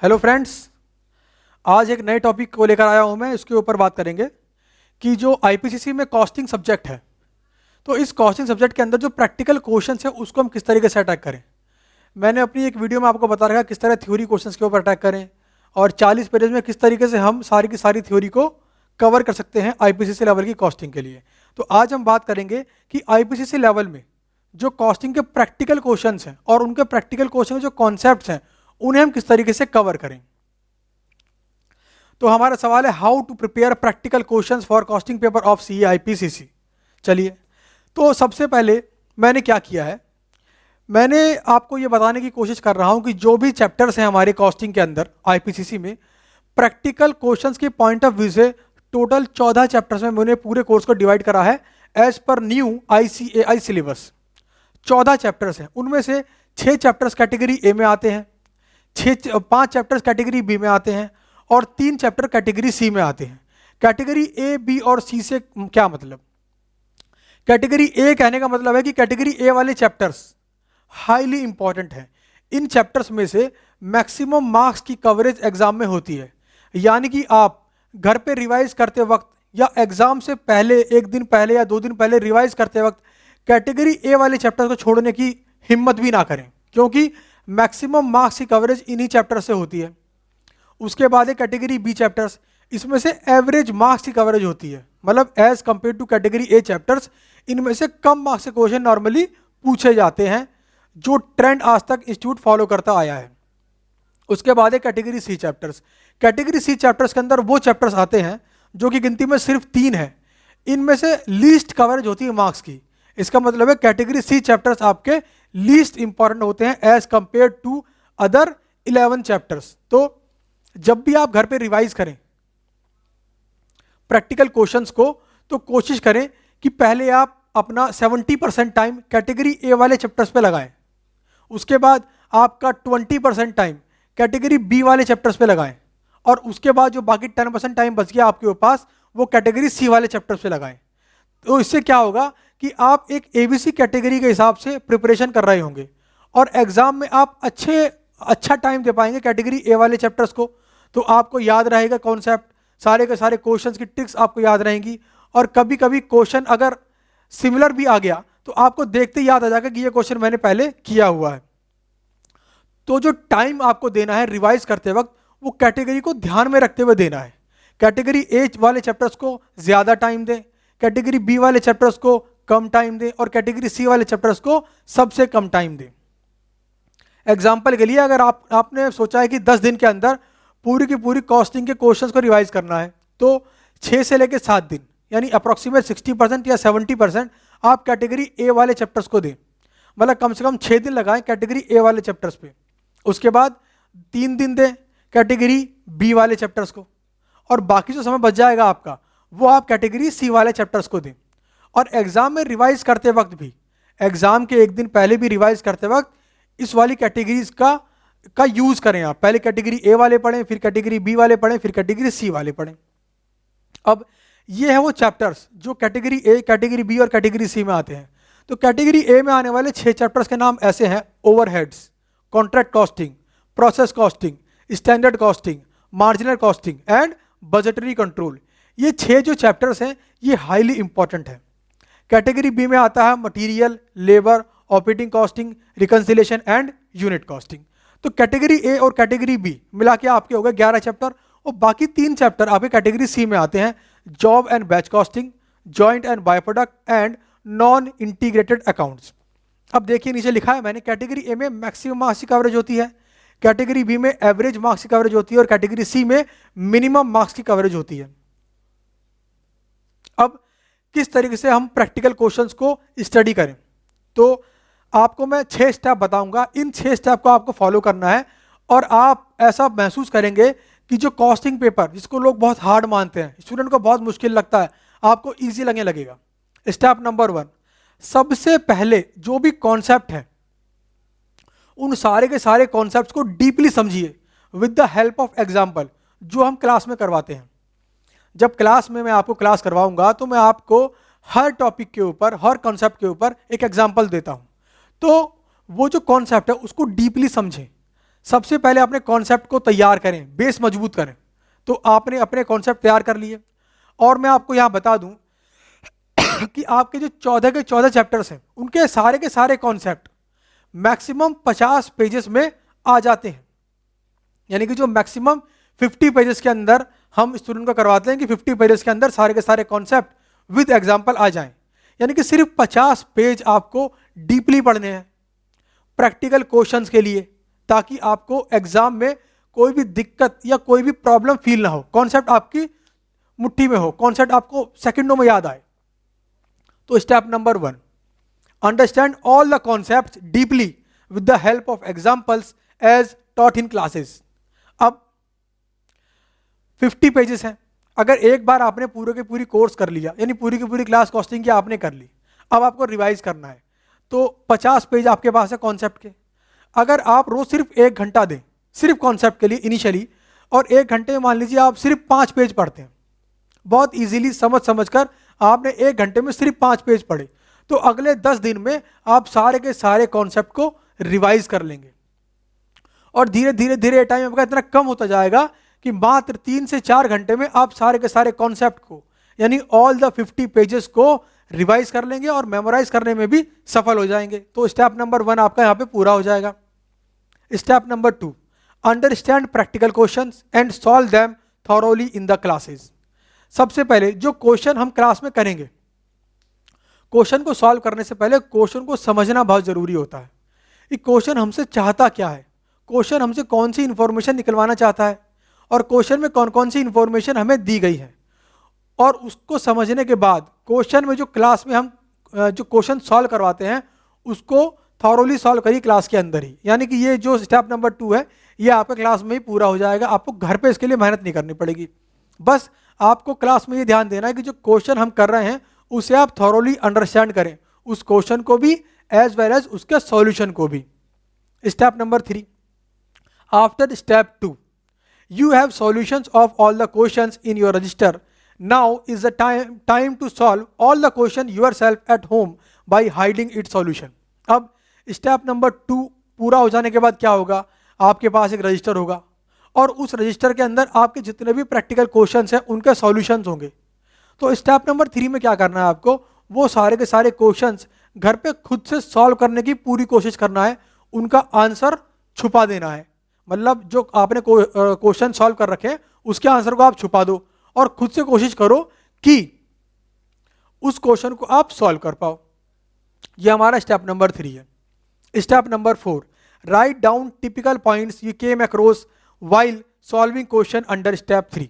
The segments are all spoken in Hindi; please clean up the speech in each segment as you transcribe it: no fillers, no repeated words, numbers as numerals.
हेलो फ्रेंड्स, आज एक नए टॉपिक को लेकर आया हूं मैं। इसके ऊपर बात करेंगे कि जो आईपीसीसी में कॉस्टिंग सब्जेक्ट है, तो इस कॉस्टिंग सब्जेक्ट के अंदर जो प्रैक्टिकल क्वेश्चंस है उसको हम किस तरीके से अटैक करें। मैंने अपनी एक वीडियो में आपको बता रखा किस तरह थ्योरी क्वेश्चंस के ऊपर अटैक करें और 40 पेजेस में किस तरीके से हम सारी की सारी थ्योरी को कवर कर सकते हैं आईपीसीसी लेवल की कॉस्टिंग के लिए। तो आज हम बात करेंगे कि आईपीसीसी लेवल में जो कॉस्टिंग के प्रैक्टिकल क्वेश्चंस हैं और उनके प्रैक्टिकल क्वेश्चन के जो कॉन्सेप्ट्स हैं उन्हें हम किस तरीके से कवर करें। तो हमारा सवाल है how to prepare practical questions for costing paper of CA IPCC. चलिए, तो सबसे पहले मैंने क्या किया है, मैंने आपको ये बताने की कोशिश कर रहा हूं कि जो भी चैप्टर्स हैं हमारे कॉस्टिंग के अंदर आईपीसीसी में, प्रैक्टिकल क्वेश्चंस के पॉइंट ऑफ व्यू से टोटल 14 चैप्टर्स में मैंने पूरे कोर्स को डिवाइड करा है as per new ICAI syllabus. 14 chapters हैं, उनमें से 6 चैप्टर्स कैटेगरी ए में आते हैं, 5 चैप्टर्स कैटेगरी बी में आते हैं और 3 चैप्टर कैटेगरी सी में आते हैं। कैटेगरी ए, बी और सी से क्या मतलब? कैटेगरी ए कहने का मतलब है कि कैटेगरी ए वाले चैप्टर्स हाईली इंपॉर्टेंट हैं। इन चैप्टर्स में से मैक्सिमम मार्क्स की कवरेज एग्जाम में होती है, यानी कि आप घर पे रिवाइज करते वक्त या एग्जाम से पहले 1 दिन पहले या 2 दिन पहले रिवाइज करते वक्त कैटेगरी ए वाले चैप्टर्स को छोड़ने की हिम्मत भी ना करें, क्योंकि मैक्सिमम मार्क्स की कवरेज इन्हीं चैप्टर से होती है। उसके बाद है कैटेगरी बी चैप्टर्स, इसमें से एवरेज मार्क्स की कवरेज होती है, मतलब as compare to category A chapters इनमें से कम मार्क्स के क्वेश्चन नॉर्मली पूछे जाते हैं, जो ट्रेंड आज तक इंस्टीट्यूट फॉलो करता आया है। उसके बाद है category C chapters. Category C chapters के अंदर वो चैप्टर्स आते हैं जो कि गिनती में सिर्फ 3 है, इनमें से लीस्ट कवरेज होती है मार्क्स की। इसका मतलब है कैटेगरी सी चैप्टर्स आपके लीस्ट इंपॉर्टेंट होते हैं as compare to other 11 chapters. तो जब भी आप घर पे रिवाइज करें प्रैक्टिकल क्वेश्चंस को, तो कोशिश करें कि पहले आप अपना 70% टाइम कैटेगरी ए वाले चैप्टर्स पे लगाएं, उसके बाद आपका 20% टाइम कैटेगरी बी वाले चैप्टर्स पे लगाएं और उसके बाद जो बाकी 10% टाइम बच गया आपके पास वो कैटेगरी सी वाले चैप्टर्स पे लगाएं। तो इससे क्या होगा कि आप एक एबीसी कैटेगरी के हिसाब से प्रिपरेशन कर रहे होंगे और एग्जाम में आप अच्छा टाइम दे पाएंगे कैटेगरी ए वाले चैप्टर्स को। तो आपको याद रहेगा कॉन्सेप्ट, सारे के सारे क्वेश्चंस की ट्रिक्स आपको याद रहेंगी और कभी कभी क्वेश्चन अगर सिमिलर भी आ गया तो आपको देखते याद आ जाएगा कि ये क्वेश्चन मैंने पहले किया हुआ है। तो जो टाइम आपको देना है रिवाइज करते वक्त वो कैटेगरी को ध्यान में रखते हुए देना है। कैटेगरी ए वाले चैप्टर्स को ज्यादा टाइम दें, कैटेगरी बी वाले चैप्टर्स को कम टाइम दें और कैटेगरी सी वाले चैप्टर्स को सबसे कम टाइम दें। एग्जाम्पल के लिए अगर आपने सोचा है कि 10 दिन के अंदर पूरी की पूरी कॉस्टिंग के क्वेश्चंस को रिवाइज करना है, तो 6 से लेकर 7 दिन यानी अप्रोक्सीमेट 60% या 70% आप कैटेगरी ए वाले चैप्टर्स को दें, मतलब कम से कम 6 दिन लगाएं कैटेगरी ए वाले चैप्टर्स पे। उसके बाद 3 दिन दें कैटेगरी बी वाले चैप्टर्स को और बाकी जो समय बच जाएगा आपका वो आप कैटेगरी सी वाले चैप्टर्स को दें। और एग्जाम में रिवाइज करते वक्त भी, एग्जाम के 1 दिन पहले भी रिवाइज करते वक्त इस वाली कैटेगरीज का यूज करें। आप पहले कैटेगरी ए वाले पढ़ें, फिर कैटेगरी बी वाले पढ़ें, फिर कैटेगरी सी वाले पढ़ें। अब ये है वो चैप्टर्स जो कैटेगरी ए, कैटेगरी बी और कैटेगरी सी में आते हैं। तो कैटेगरी ए में आने वाले 6 चैप्टर्स के नाम ऐसे हैं: overheads, contract costing, process costing, standard costing, marginal costing and budgetary control. ये 6 जो चैप्टर्स हैं ये हाईली इंपॉर्टेंट है। कैटेगरी बी में आता है material, labour, operating costing, reconciliation and unit costing. तो कैटेगरी ए और कैटेगरी बी मिला के आपके हो गए 11 चैप्टर और बाकी 3 चैप्टर आपके कैटेगरी सी में आते हैं: job and batch costing, joint and by product and non integrated accounts. अब देखिए नीचे लिखा है मैंने, कैटेगरी ए में मैक्सिमम मार्क्स की कवरेज होती है, कैटेगरी बी में एवरेज मार्क्स की कवरेज होती है और कैटेगरी सी में मिनिमम मार्क्स की कवरेज होती है। अब किस तरीके से हम प्रैक्टिकल क्वेश्चंस को स्टडी करें, तो आपको मैं 6 स्टेप बताऊंगा। इन 6 स्टेप को आपको फॉलो करना है और आप ऐसा महसूस करेंगे कि जो कॉस्टिंग पेपर जिसको लोग बहुत हार्ड मानते हैं, स्टूडेंट को बहुत मुश्किल लगता है, आपको इजी लगने लगेगा। स्टेप नंबर 1, सबसे पहले जो भी कॉन्सेप्ट है उन सारे के सारे कॉन्सेप्ट्स को डीपली समझिए with the help of example, जो हम क्लास में करवाते हैं। जब क्लास में मैं आपको क्लास करवाऊंगा तो मैं आपको हर टॉपिक के ऊपर, हर कॉन्सेप्ट के ऊपर एक एग्जाम्पल देता हूं। तो वो जो कॉन्सेप्ट है उसको डीपली समझें, सबसे पहले अपने कॉन्सेप्ट को तैयार करें, बेस मजबूत करें। तो आपने अपने कॉन्सेप्ट तैयार कर लिए, और मैं आपको यहाँ बता दूं कि आपके जो 14 के 14 चैप्टर्स हैं उनके सारे के सारे कॉन्सेप्ट मैक्सिमम 50 पेजेस में आ जाते हैं। यानी कि जो मैक्सिमम 50 पेजेस के अंदर हम स्टूडेंट को करवाते हैं कि 50 पेजेस के अंदर सारे के सारे कॉन्सेप्ट विद एग्जाम्पल आ जाएं। यानी कि सिर्फ 50 पेज आपको डीपली पढ़ने हैं प्रैक्टिकल क्वेश्चंस के लिए, ताकि आपको एग्जाम में कोई भी दिक्कत या कोई भी प्रॉब्लम फील ना हो, कॉन्सेप्ट आपकी मुट्ठी में हो, कॉन्सेप्ट आपको सेकंडों में याद आए। तो step number 1, understand all the concepts deeply with the help of examples as taught in classes. अब 50 पेजेस हैं, अगर एक बार आपने पूरे के पूरी कोर्स कर लिया, यानी पूरी की पूरी क्लास कॉस्टिंग की आपने कर ली, अब आपको रिवाइज करना है, तो 50 पेज आपके पास है कॉन्सेप्ट के। अगर आप रोज सिर्फ 1 घंटा दें सिर्फ कॉन्सेप्ट के लिए इनिशियली, और 1 घंटे में मान लीजिए आप सिर्फ 5 पेज पढ़ते हैं, बहुत इजीली समझ कर आपने 1 घंटे में सिर्फ 5 पेज पढ़े, तो अगले 10 दिन में आप सारे के सारे कॉन्सेप्ट को रिवाइज कर लेंगे। और धीरे धीरे धीरे टाइम आपका इतना कम होता जाएगा कि मात्र 3 से 4 घंटे में आप सारे के सारे कॉन्सेप्ट को, यानी ऑल द 50 पेजेस को रिवाइज कर लेंगे और मेमोराइज करने में भी सफल हो जाएंगे। तो स्टेप नंबर 1 आपका यहाँ पे पूरा हो जाएगा। Step number 2, understand practical questions and solve them thoroughly in the classes. सबसे पहले जो क्वेश्चन हम क्लास में करेंगे, क्वेश्चन को सॉल्व करने से पहले क्वेश्चन को समझना बहुत जरूरी होता है कि क्वेश्चन हमसे चाहता क्या है, क्वेश्चन हमसे कौन सी इंफॉर्मेशन निकलवाना चाहता है, और क्वेश्चन में कौन कौन सी इंफॉर्मेशन हमें दी गई है। और उसको समझने के बाद क्वेश्चन में जो क्लास में हम जो क्वेश्चन सॉल्व करवाते हैं उसको थॉरोली सॉल्व करिए क्लास के अंदर ही। यानी कि ये जो स्टेप नंबर 2 है ये आपका क्लास में ही पूरा हो जाएगा, आपको घर पे इसके लिए मेहनत नहीं करनी पड़ेगी। बस आपको क्लास में ये ध्यान देना है कि जो क्वेश्चन हम कर रहे हैं उसे आप थॉरोली अंडरस्टैंड करें, उस क्वेश्चन को भी एज वेल एज उसके सॉल्यूशन को भी। Step number 3, after step 2 you have solutions of all the questions in your register. Now is the time to solve all the question yourself at home by hiding its solution. अब स्टेप नंबर 2 पूरा हो जाने के बाद क्या होगा, आपके पास एक रजिस्टर होगा और उस रजिस्टर के अंदर आपके जितने भी प्रैक्टिकल क्वेश्चंस हैं उनके सॉल्यूशंस होंगे। तो स्टेप नंबर 3 में क्या करना है आपको, वो सारे के सारे क्वेश्चंस घर पे खुद से सॉल्व करने की पूरी कोशिश करना है, उनका आंसर छुपा देना है। मतलब जो आपने क्वेश्चन सॉल्व कर रखे हैं उसके आंसर को आप छुपा दो और खुद से कोशिश करो कि उस क्वेश्चन को आप सॉल्व कर पाओ। ये हमारा स्टेप नंबर 3 है। Step number 4, write down typical points you came across while solving question under step 3।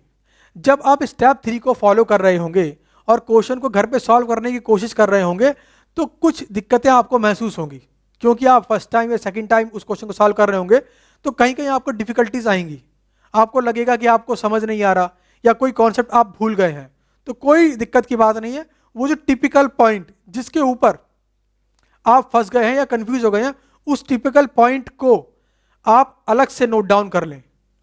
जब आप स्टेप 3 को फॉलो कर रहे होंगे और क्वेश्चन को घर पे सॉल्व करने की कोशिश कर रहे होंगे तो कुछ दिक्कतें आपको महसूस होंगी, क्योंकि आप फर्स्ट टाइम या सेकंड टाइम उस क्वेश्चन को सॉल्व कर रहे होंगे तो कहीं कहीं आपको डिफिकल्टीज आएंगी, आपको लगेगा कि आपको समझ नहीं आ रहा या कोई कॉन्सेप्ट आप भूल गए हैं। तो कोई दिक्कत की बात नहीं है, वो जो टिपिकल पॉइंट जिसके ऊपर आप फंस गए हैं या कंफ्यूज हो गए हैं उस टिपिकल पॉइंट को आप अलग से नोट डाउन कर लें,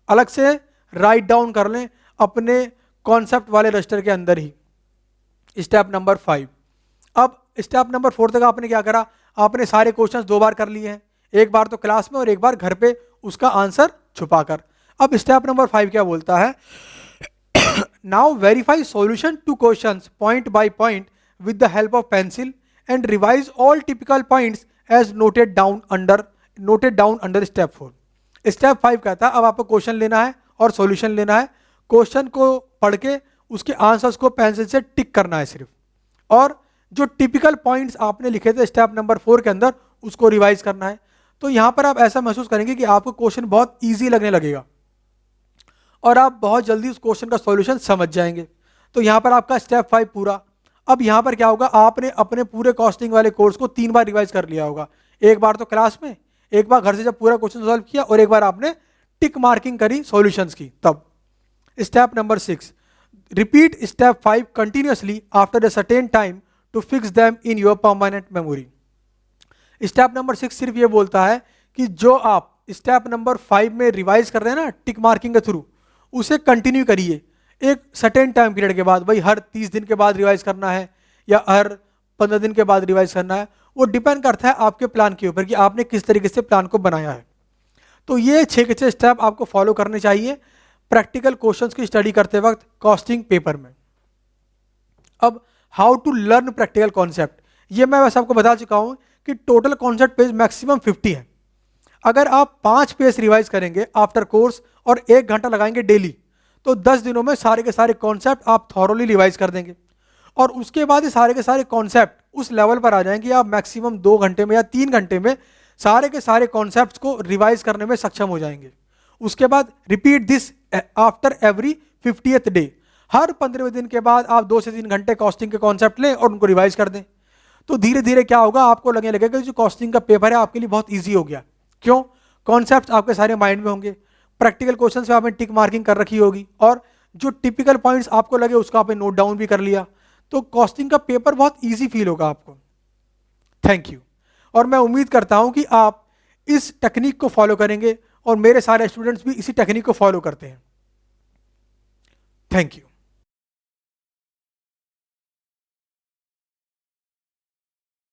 अलग से राइट डाउन कर लें अपने कॉन्सेप्ट वाले रजिस्टर के अंदर ही। स्टेप नंबर 5, अब स्टेप नंबर 4 तक आपने क्या करा, आपने सारे क्वेश्चंस 2 बार कर लिए हैं, एक बार तो क्लास में और एक बार घर पे उसका आंसर छुपाकर। अब स्टेप नंबर 5 क्या बोलता है, now verify solution to questions point by point with the help of pencil and revise all typical points as noted down under step 4। Step 5 कहता है अब आपको क्वेश्चन लेना है और सॉल्यूशन लेना है, क्वेश्चन को पढ़ के उसके आंसर्स को पेंसिल से टिक करना है सिर्फ, और जो टिपिकल पॉइंट्स आपने लिखे थे स्टेप नंबर 4 के अंदर उसको रिवाइज करना है। तो यहां पर आप ऐसा महसूस करेंगे कि आपको क्वेश्चन बहुत इजी लगने लगेगा और आप बहुत जल्दी उस क्वेश्चन का सॉल्यूशन समझ जाएंगे। तो यहां पर आपका स्टेप 5 पूरा। अब यहां पर क्या होगा, आपने अपने पूरे कॉस्टिंग वाले कोर्स को 3 बार रिवाइज कर लिया होगा, एक बार तो क्लास में, एक बार घर से जब पूरा क्वेश्चन सॉल्व किया और एक बार आपने टिक मार्किंग करी सॉल्यूशंस की तब। Step number 6, repeat step 5 continuously after a certain time to fix them in your permanent memory. Step number 6 सिर्फ ये बोलता है कि जो आप स्टेप नंबर 5 में रिवाइज कर रहे हैं ना टिक मार्किंग के थ्रू, उसे कंटिन्यू करिए एक सर्टेन टाइम पीरियड के बाद। भाई हर 30 दिन के बाद रिवाइज करना है या हर 15 दिन के बाद रिवाइज करना है, वो डिपेंड करता है आपके प्लान के ऊपर कि आपने किस तरीके से प्लान को बनाया है। तो ये 6 के 6 स्टेप आपको फॉलो करने चाहिए प्रैक्टिकल क्वेश्चंस की स्टडी करते वक्त कॉस्टिंग पेपर में। अब how to learn practical concept, ये मैं वैसे आपको बता चुका हूं कि टोटल कॉन्सेप्ट पेज मैक्सिमम 50 है। अगर आप 5 पेज रिवाइज करेंगे आफ्टर कोर्स और 1 घंटा लगाएंगे डेली, तो 10 दिनों में सारे के सारे कॉन्सेप्ट आप थॉरोली रिवाइज कर देंगे। और उसके बाद ये सारे के सारे कॉन्सेप्ट उस लेवल पर आ जाएंगे आप मैक्सिमम 2 घंटे में या 3 घंटे में सारे के सारे कॉन्सेप्ट्स को रिवाइज करने में सक्षम हो जाएंगे। उसके बाद repeat this after every 50th day, हर 15वें दिन के बाद आप 2 से 3 घंटे कॉस्टिंग के कॉन्सेप्ट लें और उनको रिवाइज कर दें। तो धीरे धीरे क्या होगा, आपको लगने लगेगा कि जो कॉस्टिंग का पेपर है आपके लिए बहुत ईजी हो गया। क्यों? कॉन्सेप्ट आपके सारे माइंड में होंगे, प्रैक्टिकल क्वेश्चन पे आपने टिक मार्किंग कर रखी होगी, और जो टिपिकल पॉइंट्स आपको लगे उसका आपने नोट डाउन भी कर लिया। तो कॉस्टिंग का पेपर बहुत ईजी फील होगा आपको। Thank you. और मैं उम्मीद करता हूं कि आप इस टेक्निक को फॉलो करेंगे और मेरे सारे स्टूडेंट्स भी इसी टेक्निक को फॉलो करते हैं। Thank you.